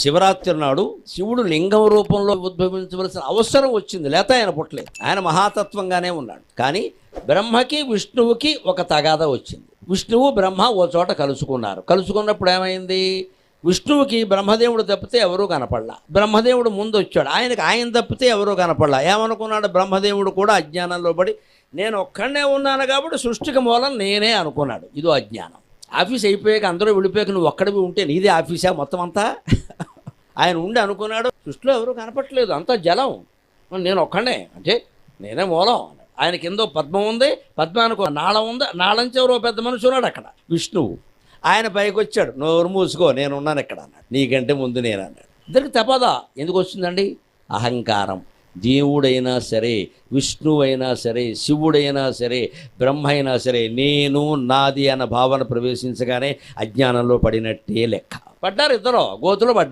శివరాత్రి నాడు శివుడు లింగం రూపంలో ఉద్భవించవలసిన అవసరం వచ్చింది, లేత ఆయన పుట్టలేదు. ఆయన మహాతత్వంగానే ఉన్నాడు. కానీ బ్రహ్మకి విష్ణువుకి ఒక తగాదా వచ్చింది. విష్ణువు బ్రహ్మ ఓ చోట కలుసుకున్నప్పుడు ఏమైంది? విష్ణువుకి బ్రహ్మదేవుడు తప్పితే ఎవరూ కనపడలా. బ్రహ్మదేవుడు ముందు వచ్చాడు, ఆయన తప్పితే ఎవరూ కనపడలా. ఏమనుకున్నాడు? బ్రహ్మదేవుడు కూడా అజ్ఞానంలో పడి నేను ఒక్కడనే ఉన్నాను కాబట్టి సృష్టికి మూలం నేనే అనుకున్నాడు. ఇదో అజ్ఞానం. ఆఫీస్ అయిపోయాక అందరూ వెళ్ళిపోయాక నువ్వు ఒక్కడివి ఉంటే నీదే ఆఫీసా మొత్తం అంతా? ఆయన ఉండి అనుకున్నాడు సృష్టిలో ఎవరూ కనపట్లేదు, అంతా జలం, నేను ఒక్కడే అంటే నేనే మూలం. ఆయన కింద పద్మం ఉంది, పద్మానికి నాళం ఉంది, నాళంచి ఎవరో పెద్ద మనిషి ఉన్నాడు అక్కడ, విష్ణువు. ఆయన పైకి వచ్చాడు, నోరు మూసుకో నేనున్నాను ఇక్కడ అన్నాడు, నీకంటే ముందు నేను అన్నాడు. ఇద్దరికి తపదా ఎందుకు వచ్చిందండి? అహంకారం. దేవుడైనా సరే, విష్ణువైనా సరే, శివుడైనా సరే, బ్రహ్మ అయినా సరే, నేను నాది అన్న భావన ప్రవేశించగానే అజ్ఞానంలో పడినట్టే లెక్క. పడ్డారు ఇద్దరు, గోతులో పడ్డారు.